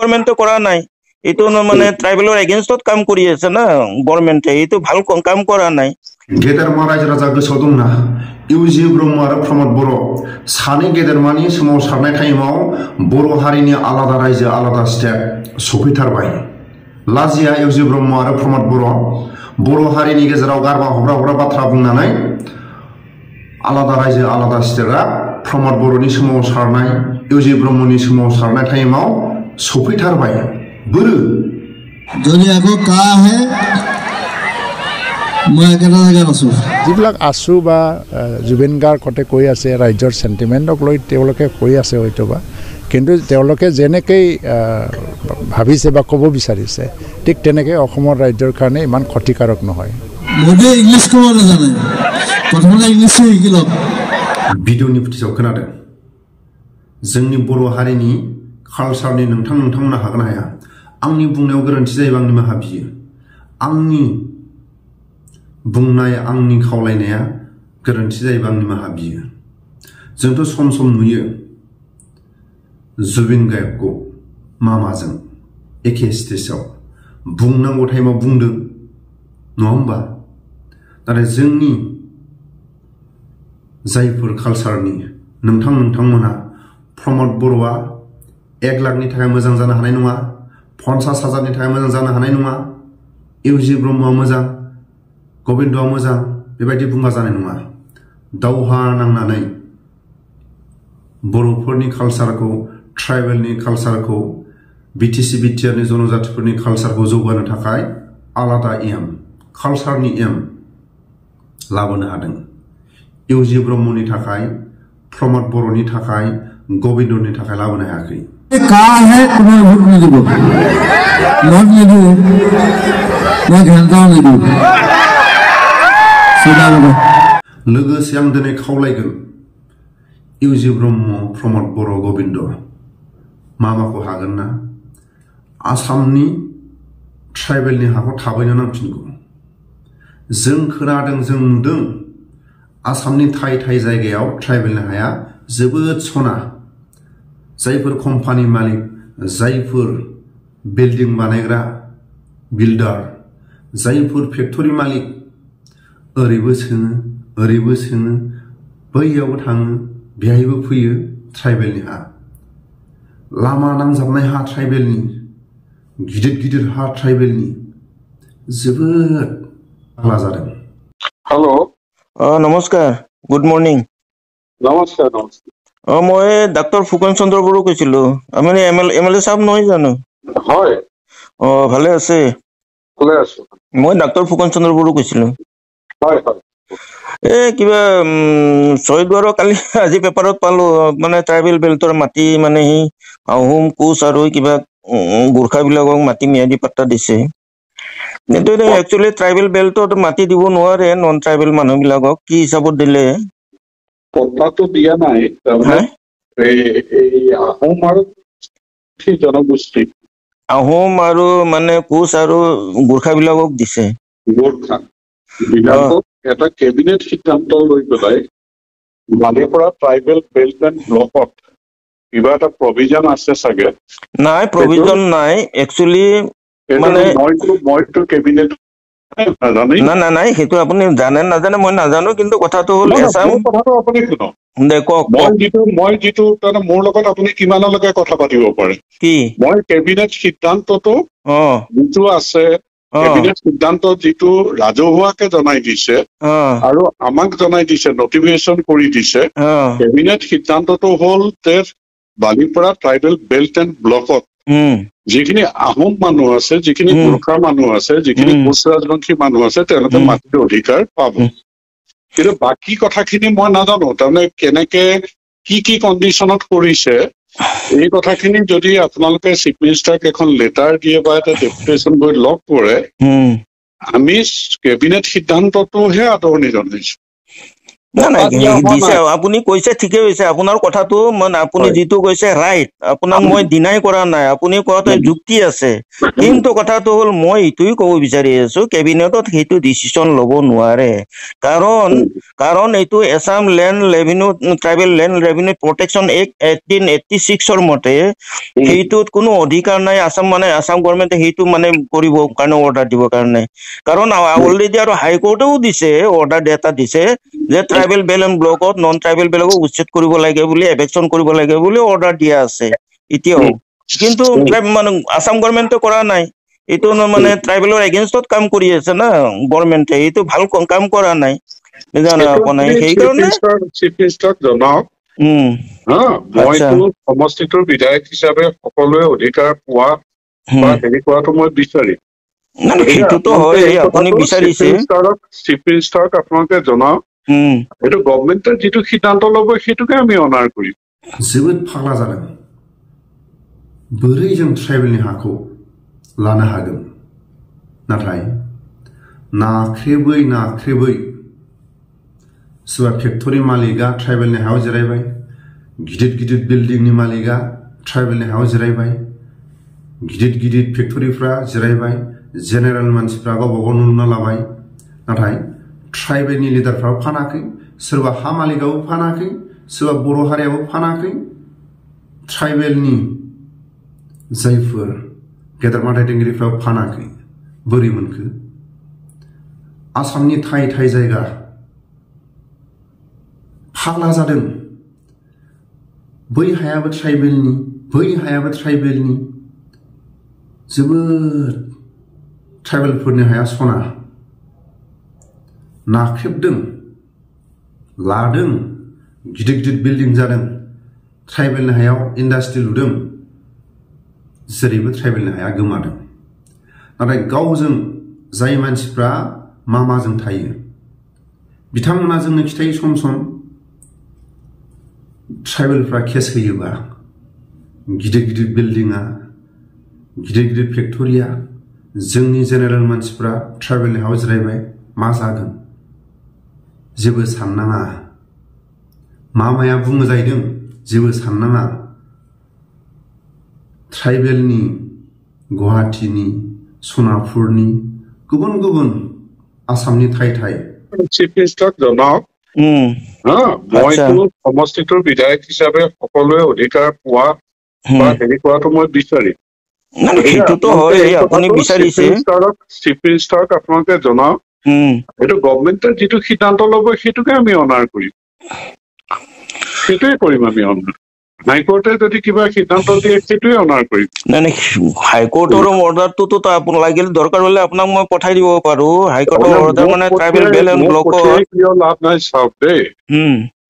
গভৰ্ণমেণ্টে কৰা নাই এইটো মানে ট্ৰাইবেলৰ এগেইনষ্টত কাম কৰি আছে না গভৰ্ণমেণ্টে এইটো ভাল কাম কৰা নাই गेदेरमा रायजो राजा गोसोआव दंना इउजि ब्रह्म आरो प्रमद बर' सानै गेदेरमानि सोमावसारनाय टाइमाव बर' हारिनि आलादा रायजो आलादा स्टेट सफैथारबाय लाजिया इउजि ब्रह्म आरो प्रमद बर' हारिनि गेजेराव गारबा हब्रा बाथ्रा बुंनानै आलादा रायजो आलादा स्टेटआ प्रमद बर'नि सोमावसारनाय इउजि ब्रह्मनि सोमावसारनाय टाइमाव सफैथारबाय बोरो दुनियाखौ का है যিবিলাক আছু বা জুবিন গাৰ্গতে কৈ আছে ৰাজ্যৰ চেণ্টিমেণ্টক লৈ তেওঁলোকে কৈ আছে হয়তোবা কিন্তু তেওঁলোকে যেনেকৈ ভাবিছে বা ক'ব বিচাৰিছে ঠিক তেনেকৈ অসমৰ ৰাজ্যৰ কাৰণে ইমান ক্ষতিকাৰক নহয় भिडिअनि फुटेजाव खोनादों जोंनि बर' हारिनि कालसारनि नोंथांमोना हागोन हाया आंनि बुंनायाव गोरोन्थि जायोबा आंनि निमाहा बियो आंनि बुंनाय आंनि खावलायनाया गोरोन्थि जायोबा आंनि निमाहा बियो जोंथ' सम नुयो जुबिन गार्गखौ मामाजों एखे स्टेजाव बुंनांगौ टाइमाव बुंदों नङा होमबा नाथाय जोंनि जायफोर कालसारनि नोंथांमोना प्रमद बर'आ 1 लाखनि थाखाय मोजां जानो हानाय नङा 50,000नि थाखाय मोजां जानो हानाय नङा इउजि ब्रह्मआ मोजां गोविन्दआ मोजां बेबायदि बुंबा जानाय नङा दावहा नांनानै बर'फोरनि कालसारखौ ट्राइबेलनि कालसारखौ बिटिसि बिटिआरनि जनजातिफोरनि कालसारखौ जौगानो थाखाय आलादा एम कालसारनि एम लाबोनो हादों इउजि ब्रह्मनि थाखाय प्रमद बर'नि थाखाय गोविन्दनि थाखाय लाबोनो हायाखै का है तुम्हें वोट नहीं देबो वोट नहीं दो मैं घंटा नहीं दो लोगोसे आं दिनै खावलायगोन इउजि ब्रह्म प्रमद बर' गोविन्द मामाखौ हागोन ना आसामनि ट्राइबेलनि हाखौ थाबैनो नांफिनगौ जों खोनादों जों नुदों आसामनि थाय जायगायाव ट्राइबेलनि हाया जोबोद सना जायफोर कम्पानि मालिक जायफोर बिल्डिं बानायग्रा बिल्डार जायफोर फेक्टरि मालिक ओरैबो सोङो बैयावबो थाङो बेहायबो फैयो ट्राइबेलनि हा लामा नांजाबनाय हा ट्राइबेलनि गिदिर हा ट्राइबेलनि जोबोद आला जादों हेलो नमस्कार गुड मर्निंग नमस्कार মই ডাক্তৰ ফুকন চন্দ্ৰ বড়ো কৈছিলো আমি এমএলএ সাহেব নহয় জানো হয় ভালে আছে মই ডাক্তৰ ফুকন চন্দ্ৰ বড়ো কৈছিলো হয় কিবা ছয়দুৱাৰৰ কালি আজি পেপাৰত পালো মানে ট্ৰাইবেল বেল্টৰ মাটি মানে সি আহোম কোচ আৰু কিবা গোৰ্খাবিলাকক মাটি ম্যাদী পাট্টা দিছে কিন্তু একচুৱেলি ট্ৰাইবেল বেল্টত মাটি দিব নোৱাৰে নন ট্ৰাইবেল মানুহবিলাকক কি হিচাপত দিলে পট্টাটো দিয়া নাই আহোম আৰু জনগোষ্ঠী আহোম আৰু মানে কোচ আৰু গোৰ্খাবিলাকক দিছে গোৰ্খা এটা কেবিনেট সিদ্ধান্ত লৈ পেলাই বালিপৰা ট্ৰাইবেল বেল্ট এণ্ড ব্লকত কিবা এটা প্ৰভিজন আছে চাগে নাই প্ৰভিজন নাই একচুৱেলি মানে মইতো কেবিনেট নাই সেইটো আপুনি জানে নাজানে মই নাজানো কিন্তু কথাটো হ'ল কথাটো আপুনি শুনক মই যিটো মোৰ লগত আপুনি কিমানলৈকে কথা পাতিব পাৰে কি মই কেবিনেট সিদ্ধান্তটো যিটো আছে কেবিনেট সিদ্ধান্ত যিটো ৰাজহুৱাকে জনাই দিছে আৰু আমাক জনাই দিছে নটিফিকেশ্যন কৰি দিছে কেবিনেট সিদ্ধান্তটো হ'ল যে বালিপৰা ট্ৰাইবেল বেল্ট এণ্ড ব্লকত যিখিনি আহোম মানুহ আছে যিখিনি গোৰ্খা মানুহ আছে যিখিনি কোচ ৰাজবংশী মানুহ আছে তেওঁলোকে মাটিৰ অধিকাৰ পাব কিন্তু বাকী কথাখিনি মই নাজানো তাৰমানে কেনেকে কি কণ্ডিশ্যনত কৰিছে এই কথাখিনি যদি আপোনালোকে চিফ মিনিষ্টাৰক এখন লেটাৰ দিয়ে বা এটা ডেপুটেশ্যন গৈ লগ কৰে আমি কেবিনেট সিদ্ধান্তটোহে আদৰণি জনাইছো দিছে আপুনি কৈছে ঠিকে কৈছে আপোনাৰ কথাটো মানে আপুনি যিটো কৈছে ৰাইট আপোনাক মই ডিনাই কৰা নাই আপুনি কোৱাতে যুক্তি আছে কিন্তু কথাটো হ'ল মই এইটোই ক'ব বিচাৰি আছো কেবিনেটত সেইটো ডিচিছন ল'ব নোৱাৰে কাৰণ এইটো Assam land revenue tribal land revenue protection act 1886 মতে সেইটোত কোনো অধিকাৰ নাই আছাম গভৰ্ণমেণ্টে সেইটো মানে কৰিব কাৰণে অৰ্ডাৰ দিব কাৰণে কাৰণ অলৰেডি আৰু হাইকোৰ্টেও দিছে অৰ্ডাৰ এটা দিছে যে ট্ৰাইবেল বেল এণ্ড ব্লকত নন ট্ৰাইবেল বেলকো উচ্ছেদ কৰিব লাগে বুলি এভেকশ্যন কৰিব লাগে বুলি অৰ্ডাৰ দিয়া আছে এতিয়াও কিন্তু মানে আছাম গভৰ্ণমেণ্টে কৰা নাই এইটো মানে ট্ৰাইবেলৰ এগেইনষ্টত কাম কৰি আছে না গভৰ্ণমেণ্টে এইটো ভাল কাম কৰা নাই সেইকাৰণে সমষ্টিটোৰ বিধায়ক হিচাপে সকলোৱে অধিকাৰ পোৱা বা হেৰি কৰাটো মই বিচাৰিম সেইটোতো হয় আপুনি বিচাৰিছে চিফ মিনিষ্টাৰক আপোনালোকে জনাওক এইটো গভৰ্ণমেণ্টে যিটো সিদ্ধান্ত ল'ব সেইটোকে আমি অনাৰ কৰিম जोबोद फाग्ला जादों बोरै जों ट्राइबेलनि हाखौ लानो हागोन नाथाय नाख्रेबै सोरबा फेक्टरि मालिका ट्राइबेलनि हायाव जिरायबाय गिदिर बिल्डिंनि मालिका ट्राइबेलनि हायाव जिरायबाय गिदिर फेक्टरिफ्रा जिरायबाय जेनेरेल मानसिफ्रा गावबा गाव नुना लाबाय नाथाय ट्राइबेलनि लिडारफ्राबो फानाखै सोरबा हा मालिकाबो फानाखै सोरबा बर' हारियाबो फानाखै ट्राइबेलनि जायफोर गेदेरमा दैदेनगिरिफ्राबो फानाखै बोरै मोनखो आसामनि थाय जायगा फाग्ला जादों बै हायाबो ट्राइबेलनि जोबोद ट्राइबेलफोरनि हाया सना नाख्रेबदों लादों गिदिर बिल्डिं जादों ट्राइबेलनि हायाव इन्डास्ट्रि लुदों जेरैबो ट्राइबेलनि हाया गोमादों नाथाय गावजों जाय मानसिफ्रा माजों थायो बिथांमोना जोंनो खिथायो सम ट्राइबेलफ्रा केस होयोबा गिदिर बिल्डिंआ गिदिर फेक्टरिया जोंनि जेनेरेल मानसिफ्रा ट्राइबेलनि हायाव जिरायबाय मा जागोन जेबो साननाङा मामाया बुङो जाहैदों जेबो साननाङा ट्राइबेलनि गुवाहाटीनि सनापुरनि गुबुन आसामनि थाय চিফ মিনিষ্টাৰক জনাওক মইতো সমষ্টিটোৰ বিধায়ক হিচাপে সকলোৱে অধিকাৰ পোৱা বা হেৰি কৰাটো মই বিচাৰিম চিফ মিনিষ্টাৰক আপোনালোকে জনাওক এইটো গভৰ্ণমেণ্টে যিটো সিদ্ধান্ত ল'ব সেইটোকে আমি অনাৰ কৰিম সেইটোৱে কৰিম আমি অনাৰ হাইকোৰ্টে যদি কিবা সিদ্ধান্ত দিয়ে সেইটোৱে অনাৰ কৰিম হাইকোৰ্টৰ অৰ্ডাৰটোতো লাগিল দৰকাৰ হলে আপোনাক মই পঠাই দিব পাৰো হাইকোৰ্টৰ অৰ্ডাৰ মানে ট্ৰাইবেল বেল এণ্ড ব্লকৰ লাভ নাই চাওক দেই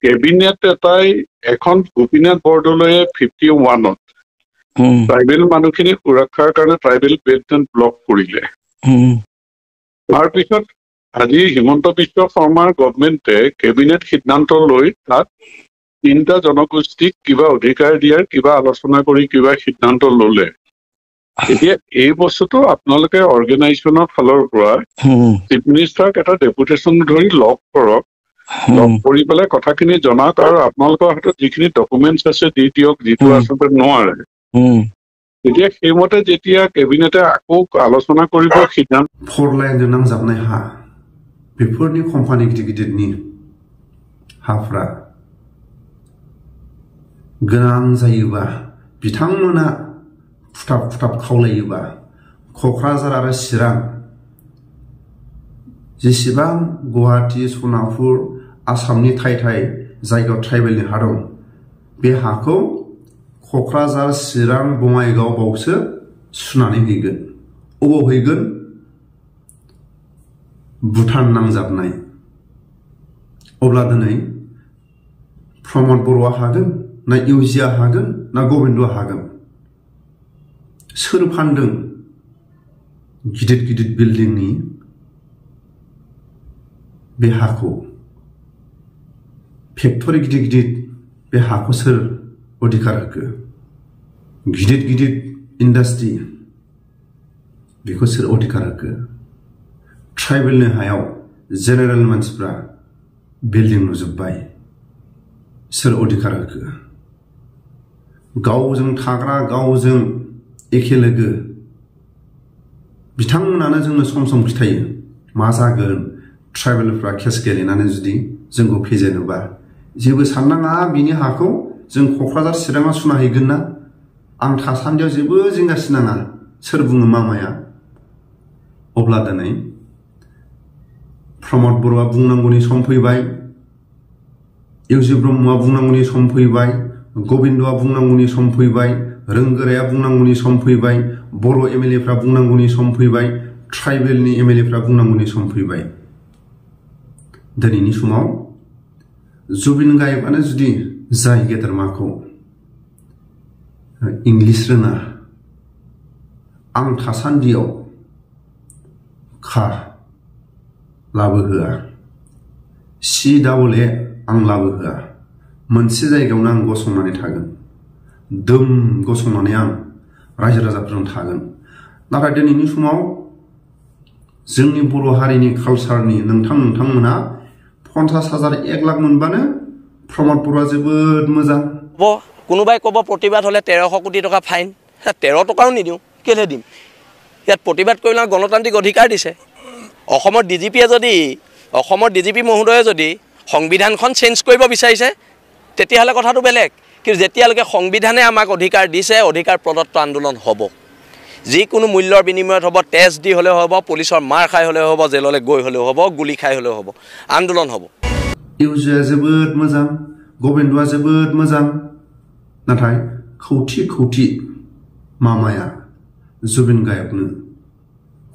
কেবিনেট এটাই এখন গোপীনাথ বৰদলৈয়ে 51ত ট্ৰাইবেল মানুহখিনি সুৰক্ষাৰ কাৰণে ট্ৰাইবেল বেল্ট এণ্ড ব্লক কৰিলে তাৰপিছত আজি হিমন্ত বিশ্ব শৰ্মাৰ গভৰ্ণমেণ্টে কেবিনেট সিদ্ধান্ত লৈ তাত 3টা জনগোষ্ঠীক কিবা অধিকাৰ দিয়াৰ কিবা আলোচনা কৰি কিবা সিদ্ধান্ত ললে এতিয়া এই বস্তুটো আপোনালোকে অৰ্গেনাইজেশ্যনৰ ফালৰ পৰা চিফ মিনিষ্টাৰক এটা ডেপুটেশ্যন ধৰি লগ কৰক লগ কৰি পেলাই কথাখিনি জনাওক আৰু আপোনালোকৰ হাতত যিখিনি ডকুমেণ্টছ আছে দি দিয়ক যিটো আচলতে নোৱাৰে তেতিয়া সেইমতে যেতিয়া কেবিনেটে আকৌ আলোচনা কৰিব সিদ্ধান্ত 4 লাইনजों नांजाबनाय हा बेफोरनि कम्पानि गिदिरनि हाफ्रा गोनां जायोबा बिथांमोना फुटाब खावलायोबा क'क्राझार आरो चिरां जेसेबां गुवाहाटी सनापुर आसामनि थाय जायगायाव ट्राइबेलनि हा दं बे हाखौ क'क्राझार चिरां बङाइगाव बावसो सुनानै हैगोन अबाव हैगोन भुटान नांजाबनाय अब्ला दिनै प्रमद बर'आ हागोन ना इउजिया हागोन ना गोविन्दआ हागोन सोर फानदों गिदिर बिल्डिंनि बे हाखौ फेक्टरि गिदिर बे हाखौ सोर अधिकार होखो गिदिर इन्डास्ट्रि बेखौ सोर अधिकार होखो ट्राइबेलनि हायाव जेनेरेल मानसिफ्रा बिल्डिं लुजोब्बाय सोर अधिकार होखो गावजों थाग्रा गावजों एखे लोगो बिथांमोनानो जोंनो सम सम खिथायो मा जागोन ट्राइबेलफ्रा केस गेलेनानै जुदि जोंखौ फेजेनोबा जेबो साननाङा बिनि हाखौ जों क'क्राझार चिराङाव सुना हैगोन ना आं थासान्दियाव जेबो जिंगासिनाङा सोर बुङो मामाया अब्ला दिनै प्रमद बर'आ बुंनांगौनि सम फैबाय इउजि ब्रह्मआ बुंनांगौनि सम फैबाय गबिन्दआ बुंनांगौनि सम फैबाय रोंगोराया बुंनांगौनि सम फैबाय बर' एमएलएफ्रा बुंनांगौनि सम फैबाय ट्राइबेलनि एमएलएफ्रा बुंनांगौनि सम फैबाय दिनैनि समाव जुबिन गार्गआनो जुदि जाय गेदेरमाखौ इंलिस रोङा आं थासान्दियाव खा लाबोहोआ CAA आं लाबोहोआ मोनसे जायगायावनो आं गसंनानै थागोन दोम गसंनानै आं रायजो राजाफोरजों थागोन नाथाय दिनैनि समाव जोंनि बर' हारिनि कालचारनि नोंथांमोना 50,000 1 लाख मोनबानो प्रमद बर'आ जोबोद मोजां কোনোবাই ক'ব প্ৰতিবাদ হ'লে 1300 কোটি টকা ফাইন 13 টকাও নিদিওঁ কেলে দিম ইয়াত প্ৰতিবাদ কৰিলে গণতান্ত্ৰিক অধিকাৰ দিছে অসমৰ ডিজিপি মহোদয়ে যদি সংবিধানখন চেঞ্জ কৰিব বিচাৰিছে তেতিয়াহ'লে কথাটো বেলেগ কিন্তু যেতিয়ালৈকে সংবিধানে আমাক অধিকাৰ দিছে অধিকাৰ প্ৰদত্ত আন্দোলন হ'ব যিকোনো মূল্যৰ বিনিময়ত হ'ব তেজ দি হ'লেও হ'ব পুলিচৰ মাৰ খাই হ'লেও হ'ব জেললৈ গৈ হ'লেও হ'ব গুলি খাই হ'লেও হ'ব আন্দোলন হ'ব ইউজিয়া जोबोद मोजां गबिन्दआ जोबोद मोजां नाथाय खौथि मामाया जुबिन गार्गनो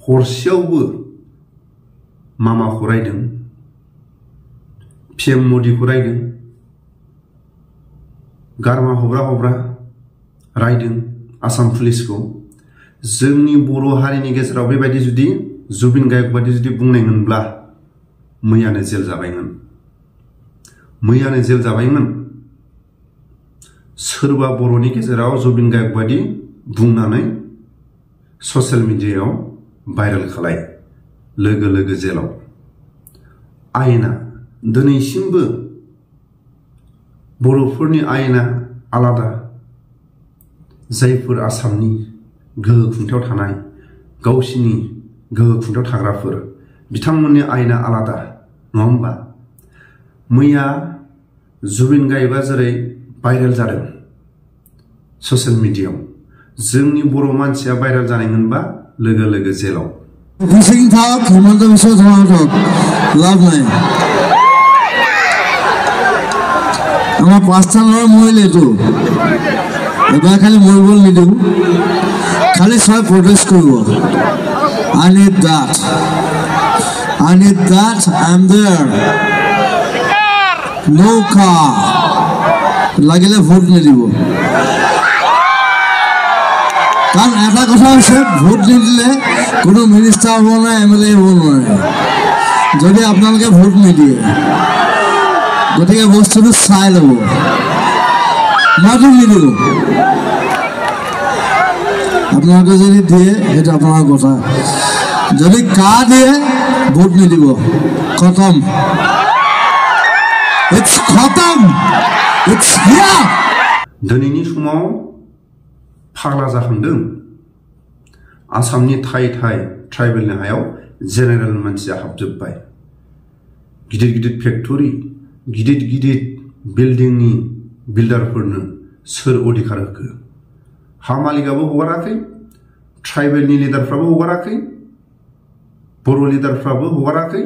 हरसेयावबो मामाखौ रायदों PM मोदीखौ रायदों गारमा हब्रा रायदों आसाम पुलिसखौ जोंनि बर' हारिनि गेजेराव बेबायदि जुदि जुबिन गार्ग बायदि जुदि बुंनायमोनब्ला मैयानो जेल जाबायमोन सोरबा बर'नि गेजेराव जुबिन गार्ग बायदि बुंनानै ससियेल मिडियायाव भाइरेल खालाय लोगो जेलाव आयेना दिनैसिमबो बर'फोरनि आयेना आलादा जायफोर आसामनि गोहो खुंथायाव थानाय गावसिनि गोहो खुंथायाव थाग्राफोर बिथांमोननि आयेना आलादा नङा होमबा मैया जुबिन गार्गआ जेरै भाइरेल जादों ससियेल मिडियायाव जोंनि बर' मानसिया भाइरेल जानायमोनबा लोगो जेलाव হিমন্ত বিশ্ব শৰ্মাহঁতক লাভ নাই আমাৰ 5টা ল'ৰা মৰিলেতো এবাৰ খালি মৰিবলৈ নিদিওঁ খালি চব প্ৰটেষ্ট কৰিব I need that I'm there no car লাগিলে ভোট নিদিব কাৰণ এটা কথা হৈছে ভোট নিদিলে কোনো মিনিষ্টাৰ হ'ব নোৱাৰে MLA হ'ব নোৱাৰে যদি আপোনালোকে ভোট নিদিয়ে গতিকে বস্তুটো চাই ল'ব মইতো নিদিলোঁ আপোনালোকে যদি দিয়ে সেইটো আপোনাৰ কথা যদি কা দিয়ে ভোট নিদিব খতম दिनैनि समाव फाग्ला जाखांदों आसामनि थाइ ट्राइबेलनि हायाव जेनेरेल मानसिया हाबजोब्बाय गिदिर फेक्टरि गिदिर बिल्डिंनि बिल्डारफोरनो सोर अधिकार होखो हा मालिकाबो हगाराखै ट्राइबेलनि लिडारफ्राबो हगाराखै बर' लिडारफ्राबो हगाराखै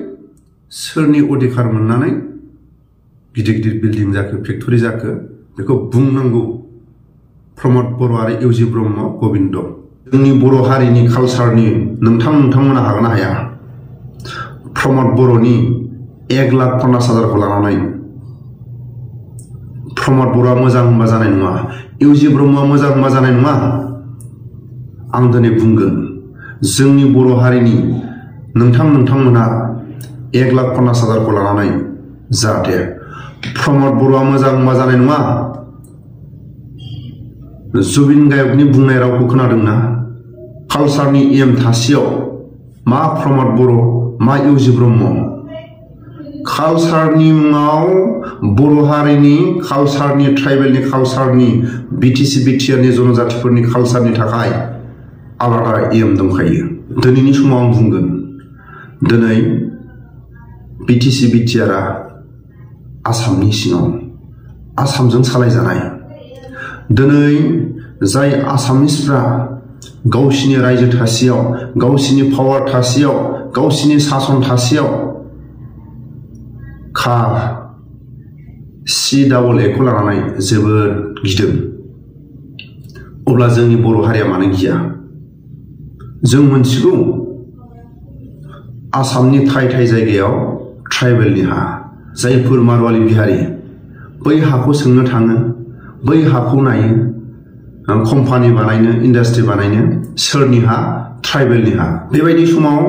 सोरनि अधिकार मोननानै गिदिर बिल्डिं जाखो फेक्टरि जाखो बेखौ बुंनांगौ प्रमद बर' आरो इउजि ब्रह्म गबिन्द जोंनि बर' हारिनि कालचारनि नोंथांमोना हागोन ना हाया प्रमद बर'नि 1,50,000 लानानै प्रमद बर'आ मोजां होनबा जानाय नङा इउजि ब्रह्मआ मोजां होनबा जानाय नङा आं दिनै बुंगोन जोंनि बर' हारिनि नोंथांमोना 1,50,000 लानानै जाहाथे प्रमद बर'आ मोजां होनबा जानाय नङा जुबिन गार्गनि बुंनाय रावखौ खोनादोंना कालचारनि एम थासेयाव मा प्रमद बर' मा इउजि ब्रह्म कालचारनि मुङाव बर' हारिनि कालचारनि ट्राइबेलनि कालचारनि बिटिसि बिटिआरनि जनजातिफोरनि कालचारनि थाखाय आलादा एम दंखायो। दिनैनि समाव आं बुंगोन दिनै बिटिसि बिटिआरआ आसामनि सिङाव आसामजों सालायजानाय दिनै जाय आसामिसफ्रा गावसिनि रायजो थासेयाव गावसिनि पावार थासेयाव गावसिनि सासन थासेयाव खा सि डाबल एखौ लानानै जोबोद गिदों अब्ला जोंनि बर' हारिया मानो गिया जों मोनथिगौ आसामनि थाय जायगायाव ट्राइबेलनि हा जायफोर मारवाली बिहारि बै हाखौ सोंनो थाङो बै हाखौ नायो कम्पानि बानायनो इन्डास्ट्रि बानायनो सोरनि हा ट्राइबेलनि हा बेबायदि समाव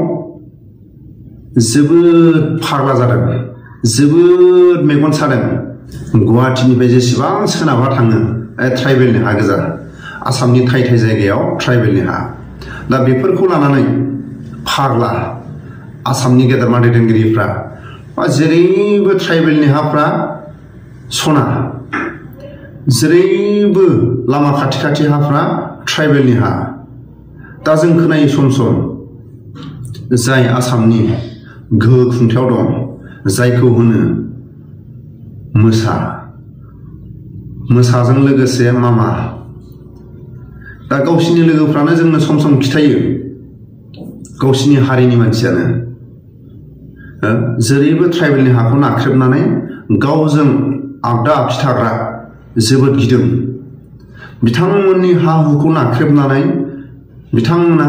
जोबोद फाग्ला जादों जोबोद मेगन सादों गुवाहाटीनिफ्राय जेसेबां सोनाबहा थाङो ट्राइबेलनि हा गोजा आसामनि थाय जायगायाव ट्राइबेलनि हा दा बेफोरखौ लानानै फाग्ला आसामनि गेदेरमा दैदेनगिरिफ्रा जेरैबो ट्राइबेलनि हाफ्रा सना जेरैबो लामा खाथि हाफ्रा ट्राइबेलनि हा दा जों खोनायो सम जाय आसामनि गोहो खुंथायाव दं जायखौ होनो मोसाजों लोगोसे मामा दा गावसिनि लोगोफ्रानो जोंनो सम खिथायो गावसिनि हारिनि मानसियानो जेरैबो ट्राइबेलनि हाखौ नाख्रेबनानै गावजों आगदा आगसि थाग्रा जोबोद गिदों बिथांमोननि हा हुखौ नाख्रेबनानै बिथांमोना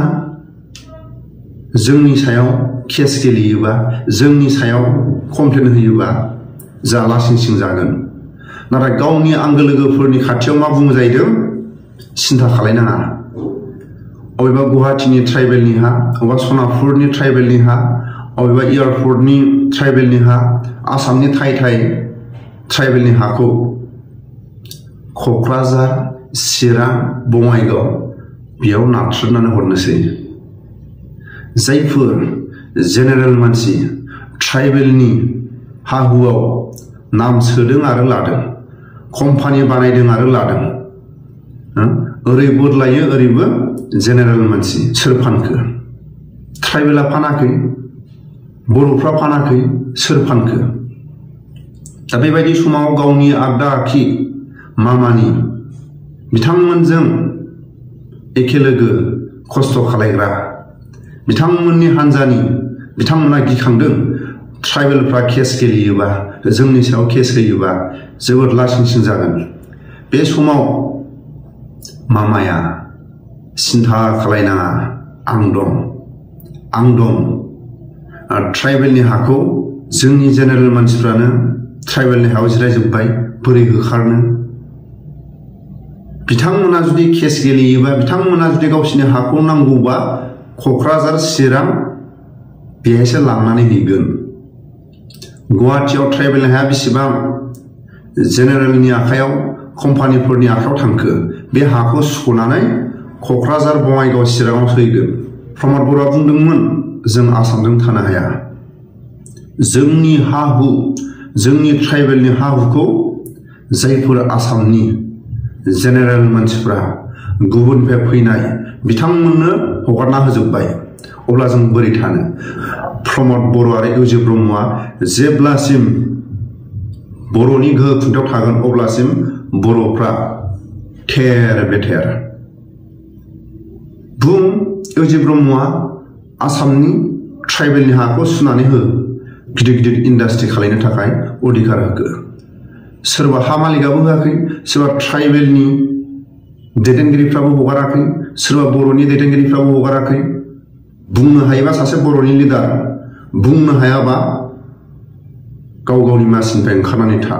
जोंनि सायाव केस गेलेयोबा जोंनि सायाव कमप्लेन होयोबा जा लासिं जागोन नाथाय गावनि आंगो लोगोफोरनि खाथियाव मा बुङो जाहैदों सिन्था खालायनाङा अबेबा गुवाहाटीनि ट्राइबेलनि हा अबेबा सनापुरनि ट्राइबेलनि हा अबेबा एयारपर्टनि ट्राइबेलनि हा आसामनि थाय ट्राइबेलनि हाखौ क'क्राझार चिरां बङाइगाव बेयाव नाथ्रोदनानै हरनोसै जायफोर जेनेरेल मानसि ट्राइबेलनि हा हुआव नाम सोदों आरो लादों कम्पानि बानायदों आरो लादों ओरै बदलायो ओरैबो जेनेरेल मानसि सोर फानखो ट्राइबेला फानाखै बर'फ्रा फानाखै सोर फानखो दा बेबायदि समाव गावनि आगदा आखि मामानि बिथांमोनजों एखे लोगो खस्थ' खालायग्रा बिथांमोननि हान्जानि बिथांमोना गिखांदों ट्राइबेलफ्रा केस गेलेयोबा जोंनि सायाव केस होयोबा जोबोद लासिंसिं जागोन बे समाव मामाया सिन्था खालायनाङा आं दं ट्राइबेलनि हाखौ जोंनि जेनेरेल मानसिफ्रानो ट्राइबेलनि हायाव जिरायजोब्बाय बोरै होखारनो बिथांमोना जुदि केस गेलेयोबा बिथांमोना जुदि गावसिनि हाखौ नांगौबा क'क्राझार चिरां बेहायसो लांनानै हैगोन गुवाहाटीयाव ट्राइबेलनि हाया बेसेबां जेनेरेलनि आखायाव कम्पानिफोरनि आखायाव थांखो बे हाखौ सुख'नानै क'क्राझार बङाइगाव चिराङाव हैगोन प्रमद बर'आ बुंदोंमोन जों आसामजों थानो हाया जोंनि हा हु जोंनि ट्राइबेलनि हा हुखौ जायफोर आसामनि जेनेरेल मानसिफ्रा गुबुननिफ्राय फैनाय बिथांमोननो हगारना होजोब्बाय अब्ला जों बोरै थानो प्रमद बर' आरो इउजि ब्रह्मआ जेब्लासिम बर'नि गोहो खुंथायाव थागोन अब्लासिम बर'फ्रा थेर बेथेर बुं इउजि ब्रह्मआ आसामनि ट्राइबेलनि हाखौ सुनानै हो गिदिर इन्डास्ट्रि खालायनो थाखाय अधिकार होखो सोरबा हा मालिकाबो होआखै सोरबा ट्राइबेलनि दैदेनगिरिफ्राबो हगाराखै सोरबा बर'नि दैदेनगिरिफ्राबो हगाराखै बुंनो हायोबा सासे बर'नि लिडार बुंनो हायाबा गाव गावनि मासिनिफ्राय ओंखारनानै था